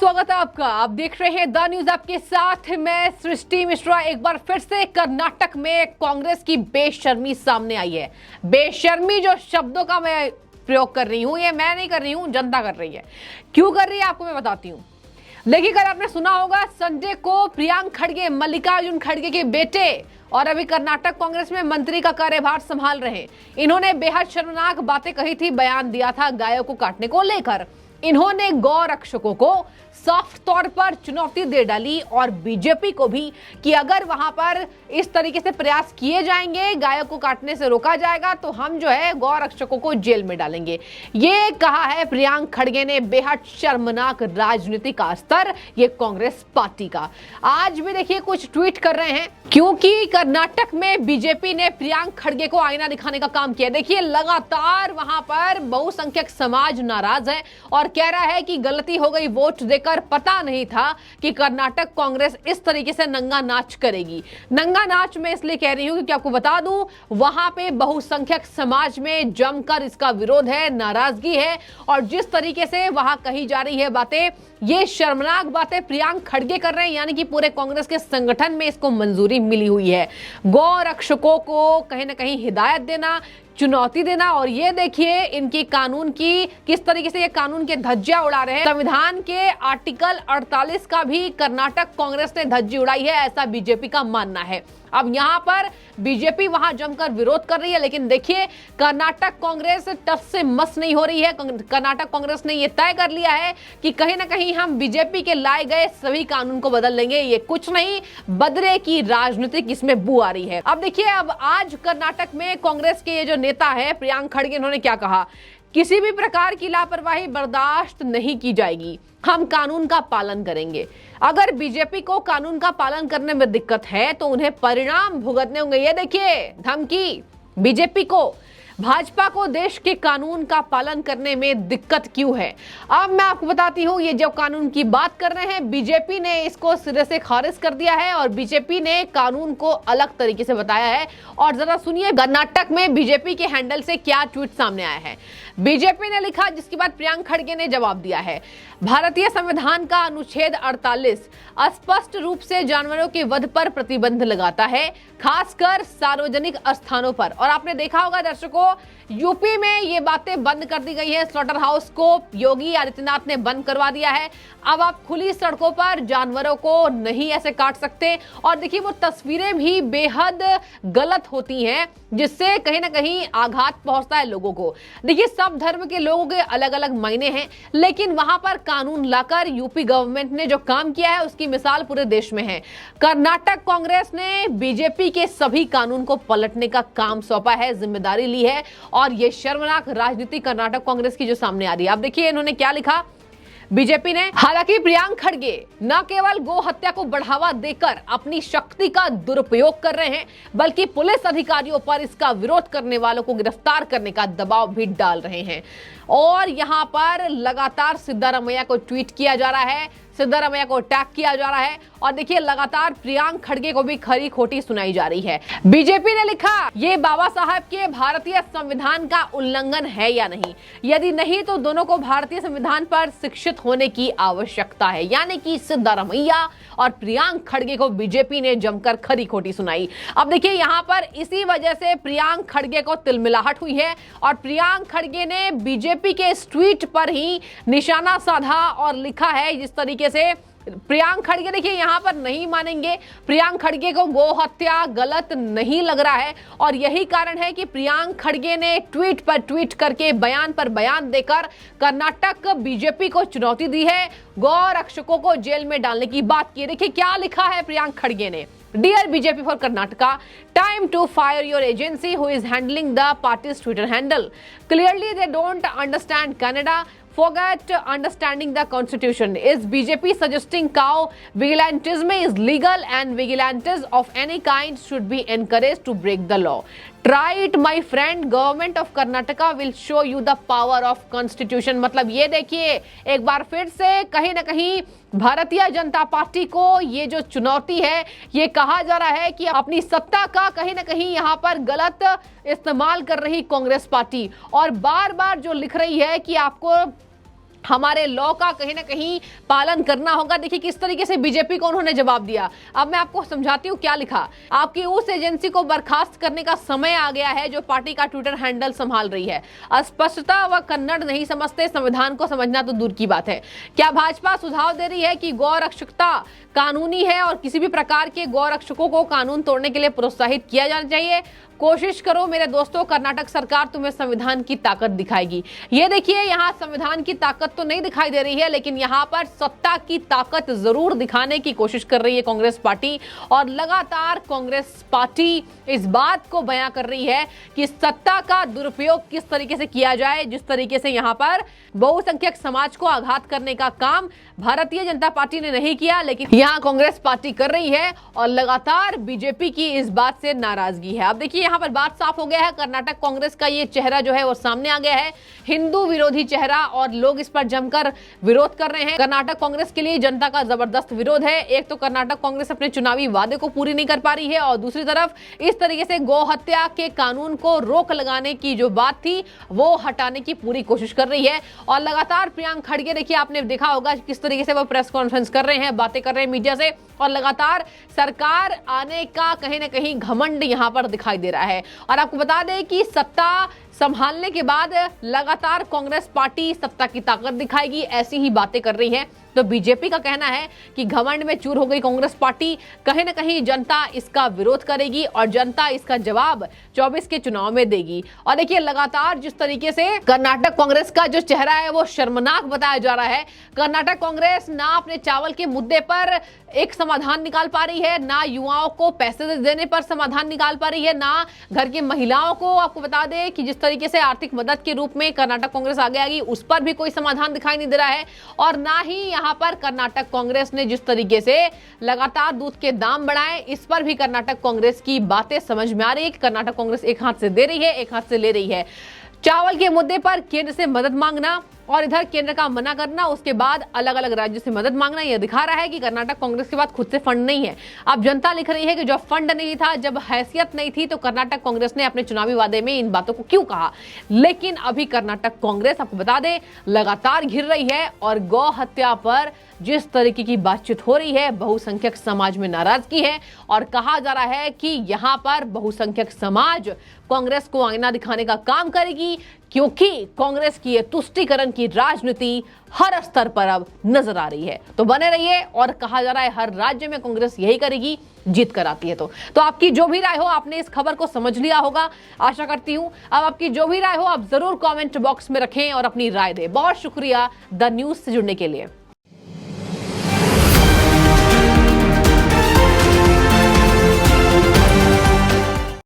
स्वागत है आपका। आप देख रहे हैं द न्यूज, आपके साथ मैं सृष्टि मिश्रा। एक बार फिर से कर्नाटक में कांग्रेस की बेशर्मी सामने आई है। बेशर्मी जो शब्दों का मैं प्रयोग कर रही हूं, ये मैं नहीं कर रही हूं, जनता कर रही है। क्यों कर रही है आपको मैं बताती हूं। देखिए, कल आपने सुना होगा संजय को प्रियांक खड़गे, मल्लिकार्जुन खड़गे के बेटे और अभी कर्नाटक कांग्रेस में मंत्री का कार्यभार संभाल रहे, इन्होंने बेहद शर्मनाक बातें कही थी, बयान दिया था गायों को काटने को लेकर। इन्होंने गौ रक्षकों को साफ तौर पर चुनौती दे डाली और बीजेपी को भी कि अगर वहां पर इस तरीके से प्रयास किए जाएंगे, गायों को काटने से रोका जाएगा, तो हम जो है गौ रक्षकों को जेल में डालेंगे। ये कहा है प्रियांक खड़गे ने। बेहद शर्मनाक राजनीति का स्तर ये कांग्रेस पार्टी का। आज भी देखिए कुछ ट्वीट कर रहे हैं, क्योंकि कर्नाटक में बीजेपी ने प्रियांक खड़गे को आईना दिखाने का काम किया। देखिए, लगातार वहां पर बहुसंख्यक समाज नाराज है और कह रहा है कि गलती हो गई, वोट देकर पता नहीं था कि कर्नाटक कांग्रेस इस तरीके से नंगा नाच करेगी। नंगा नाच मैं इसलिए कह रही हूं क्योंकि आपको बता दूं, वहां पे बहुसंख्यक समाज में जमकर इसका विरोध है, नाराजगी है, और जिस तरीके से वहां कही जा रही है बातें, ये शर्मनाक बातें प्रियांक खड़गे कर रहे हैं, यानी कि पूरे कांग्रेस के संगठन में इसको मंजूरी मिली हुई है। गौ रक्षकों को कहीं ना कहीं हिदायत देना, चुनौती देना, और ये देखिए इनकी कानून की किस तरीके से ये कानून के धज्जियां उड़ा रहे हैं। संविधान के आर्टिकल 48 का भी कर्नाटक कांग्रेस ने धज्जी उड़ाई है, ऐसा बीजेपी का मानना है। अब यहां पर बीजेपी वहां जमकर विरोध कर रही है, लेकिन देखिए कर्नाटक कांग्रेस टस से मस नहीं हो रही है। कर्नाटक कांग्रेस ने यह तय कर लिया है कि कहीं ना कहीं हम बीजेपी के लाए गए सभी कानून को बदल लेंगे। ये कुछ नहीं, बदले की राजनीतिक इसमें बू आ रही है। अब देखिए, अब आज कर्नाटक में कांग्रेस के ये जो नेता है प्रियांक खड़गे, इन्होंने क्या कहा, किसी भी प्रकार की लापरवाही बर्दाश्त नहीं की जाएगी, हम कानून का पालन करेंगे। अगर बीजेपी को कानून का पालन करने में दिक्कत है तो उन्हें परिणाम भुगतने होंगे। ये देखिए धमकी बीजेपी को, भाजपा को देश के कानून का पालन करने में दिक्कत क्यों है। अब मैं आपको बताती हूं, ये जो कानून की बात कर रहे हैं, बीजेपी ने इसको सिरे से खारिज कर दिया है और बीजेपी ने कानून को अलग तरीके से बताया है। और जरा सुनिए कर्नाटक में बीजेपी के हैंडल से क्या ट्वीट सामने आया है। बीजेपी ने लिखा, जिसके बाद प्रियांक खड़गे ने जवाब दिया है, भारतीय संविधान का अनुच्छेद 48 स्पष्ट रूप से जानवरों के वध पर प्रतिबंध लगाता है, खासकर सार्वजनिक स्थानों पर। और आपने देखा होगा दर्शकों, यूपी में ये बातें बंद कर दी गई है। स्लॉटर हाउस को योगी आदित्यनाथ ने बंद करवा दिया है। अब आप खुली सड़कों पर जानवरों को नहीं ऐसे काट सकते। और देखिए, वो तस्वीरें भी बेहद गलत होती हैं, जिससे कहीं ना कहीं आघात पहुंचता है लोगों को। देखिए, सब धर्म के लोगों के अलग अलग मायने हैं, लेकिन वहां पर कानून लाकर यूपी गवर्नमेंट ने जो काम किया है उसकी मिसाल पूरे देश में है। कर्नाटक कांग्रेस ने बीजेपी के सभी कानून को पलटने का काम सौंपा है, जिम्मेदारी ली है, और ये शर्मनाक राजनीति कर्नाटक कांग्रेस की जो सामने आ रही है। अब देखिए इन्होंने क्या लिखा बीजेपी ने। हालांकि प्रियांक खड़गे न केवल गो हत्या को बढ़ावा देकर अपनी शक्ति का दुरुपयोग कर रहे हैं, बल्कि पुलिस अधिकारियों पर इसका विरोध करने वालों को गिरफ्तार करने का दबाव भी डाल रहे हैं। और यहां पर लगातार सिद्धारमैया को ट्वीट किया जा रहा है, सिद्धारमैया को अटैक किया जा रहा है, और देखिए लगातार प्रियांक खड़गे को भी खरी खोटी सुनाई जा रही है। बीजेपी ने लिखा, ये बाबा साहब के भारतीय संविधान का उल्लंघन है या नहीं, यदि नहीं तो दोनों को भारतीय संविधान पर शिक्षित होने की आवश्यकता है। यानी कि सिद्धारमैया और प्रियांक खड़गे को बीजेपी ने जमकर खरी खोटी सुनाई। अब देखिए यहाँ पर इसी वजह से प्रियांक खड़गे को तिलमिलाहट हुई है और प्रियांक खड़गे ने बीजेपी के इस ट्वीट पर ही निशाना साधा और लिखा है जिस तरीके से। प्रियांक खड़गे देखिए यहाँ पर नहीं मानेंगे, प्रियांक खड़गे को गो हत्या गलत नहीं लग रहा है, और यही कारण है कि प्रियांक खड़गे ने ट्वीट पर ट्वीट करके, बयान पर बयान देकर कर्नाटक बीजेपी को चुनौती दी है, गौ रक्षकों को जेल में डालने की बात की। देखिए क्या लिखा है प्रियांक खड़गे ने। Dear BJP for Karnataka, time to fire your agency who is handling the party's Twitter handle. Clearly they don't understand Canada. Forget understanding the constitution. Is BJP suggesting cow vigilantism is legal and vigilantes of any kind should be encouraged to break the law? Try it my friend, government of Karnataka will show you the power of constitution। मतलब ये देखिए एक बार फिर से कहीं ना कहीं Bharatiya Janata party को ये जो चुनौती है, ये कहा जा रहा है कि अपनी सत्ता का कहीं ना कहीं यहाँ पर गलत इस्तेमाल कर रही कांग्रेस पार्टी, और बार बार जो लिख रही है कि आपको हमारे लॉ का कहीं ना कहीं पालन करना होगा। देखिए किस तरीके से बीजेपी को उन्होंने जवाब दिया। अब मैं आपको समझाती हूँ क्या लिखा। आपकी उस एजेंसी को बर्खास्त करने का समय आ गया है जो पार्टी का ट्विटर हैंडल संभाल रही है। अस्पष्टता व कन्नड़ नहीं समझते, संविधान को समझना तो दूर की बात है। क्या भाजपा सुझाव दे रही है कि गौरक्षकता कानूनी है और किसी भी प्रकार के गौरक्षकों को कानून तोड़ने के लिए प्रोत्साहित किया जाना चाहिए? कोशिश करो मेरे दोस्तों, कर्नाटक सरकार तुम्हें संविधान की ताकत दिखाएगी। ये देखिए यहाँ संविधान की ताकत तो नहीं दिखाई दे रही है, लेकिन यहाँ पर सत्ता की ताकत जरूर दिखाने की कोशिश कर रही है कांग्रेस पार्टी। और लगातार कांग्रेस पार्टी इस बात को बयां कर रही है कि सत्ता का दुरुपयोग किस तरीके से किया जाए। जिस तरीके से यहाँ पर बहुसंख्यक समाज को आघात करने का काम भारतीय जनता पार्टी ने नहीं किया, लेकिन यहाँ कांग्रेस पार्टी कर रही है और लगातार बीजेपी की इस बात से नाराजगी है। अब देखिए यहाँ पर बात साफ हो गया है, कर्नाटक कांग्रेस का ये चेहरा जो है वो सामने आ गया है, हिंदू विरोधी चेहरा, और लोग इस पर जमकर विरोध कर रहे हैं। कर्नाटक कांग्रेस के लिए जनता का जबरदस्त विरोध है। एक तो कर्नाटक कांग्रेस अपने चुनावी वादे को पूरी नहीं कर पा रही है और दूसरी तरफ इस तरीके से गौ हत्या के कानून को रोक लगाने की जो बात थी वो हटाने की पूरी कोशिश कर रही है। और लगातार प्रियंक खड़गे, देखिए आपने देखा होगा किस तरीके से वो प्रेस कॉन्फ्रेंस कर रहे हैं, बातें कर रहे हैं मीडिया से, और लगातार सरकार आने का कहीं ना कहीं घमंड यहां पर दिखाई दे रहा है। और आपको बता दें कि सत्ता संभालने के बाद लगातार कांग्रेस पार्टी सत्ता की ताकत दिखाएगी, ऐसी ही बातें कर रही है। तो बीजेपी का कहना है कि घमंड में चूर हो गई कांग्रेस पार्टी, कहीं ना कहीं जनता इसका विरोध करेगी और जनता इसका जवाब 24 के चुनाव में देगी। और देखिए लगातार जिस तरीके से कर्नाटक कांग्रेस का जो चेहरा है वो शर्मनाक बताया जा रहा है। कर्नाटक कांग्रेस ना अपने चावल के मुद्दे पर एक समाधान निकाल पा रही है, ना युवाओं को पैसे देने पर समाधान निकाल पा रही है, ना घर की महिलाओं को, आपको बता दें कि जिस तरीके से आर्थिक मदद के रूप में कर्नाटक कांग्रेस आगे आएगी उस पर भी कोई समाधान दिखाई नहीं दे रहा है। और ना ही यहाँ पर कर्नाटक कांग्रेस ने जिस तरीके से लगातार दूध के दाम बढ़ाए, इस पर भी कर्नाटक कांग्रेस की बातें समझ में आ रही है कि कर्नाटक कांग्रेस एक हाथ से दे रही है, एक हाथ से ले रही है। चावल के मुद्दे पर केंद्र से मदद मांगना और इधर केंद्र का मना करना, उसके बाद अलग अलग राज्यों से मदद मांगना, यह दिखा रहा है कि कर्नाटक कांग्रेस के पास खुद से फंड नहीं है। अब जनता लिख रही है कि जब फंड नहीं था, जब हैसियत नहीं थी, तो कर्नाटक कांग्रेस ने अपने चुनावी वादे में इन बातों को क्यों कहा। लेकिन अभी कर्नाटक कांग्रेस आपको बता दें लगातार घिर रही है और गौ हत्या पर जिस तरीके की बातचीत हो रही है, बहुसंख्यक समाज में नाराजगी है और कहा जा रहा है कि यहां पर बहुसंख्यक समाज कांग्रेस को आईना दिखाने का काम करेगी, क्योंकि कांग्रेस की ये तुष्टीकरण की राजनीति हर स्तर पर अब नजर आ रही है। तो बने रहिए, और कहा जा रहा है हर राज्य में कांग्रेस यही करेगी, जीत कर आती है। तो आपकी जो भी राय हो, आपने इस खबर को समझ लिया होगा आशा करती हूं। अब आपकी जो भी राय हो आप जरूर कमेंट बॉक्स में रखें और अपनी राय दें। बहुत शुक्रिया द न्यूज से जुड़ने के लिए।